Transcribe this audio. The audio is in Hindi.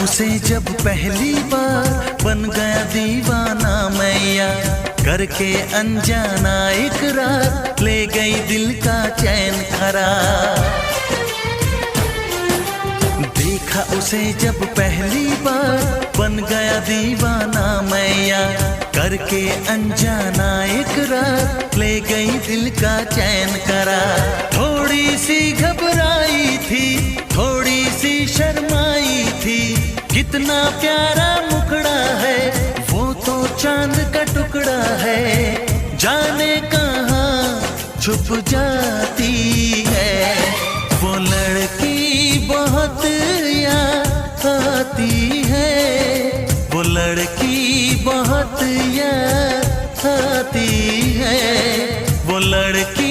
उसे जब पहली बार बन गया दीवाना मैया, करके अनजाना इकरार ले गई दिल का चैन करार। देखा उसे जब पहली बार बन गया दीवाना मैया, करके अनजाना इकरार ले गई दिल का चैन करार। थोड़ी सी घबराई थी, थोड़ी सी शर्माई थी, कितना प्यारा मुखड़ा है वो तो चांद का टुकड़ा है। जाने कहाँ छुप जाती है वो लड़की, बहुत याद आती है वो लड़की, बहुत याद आती है वो लड़की।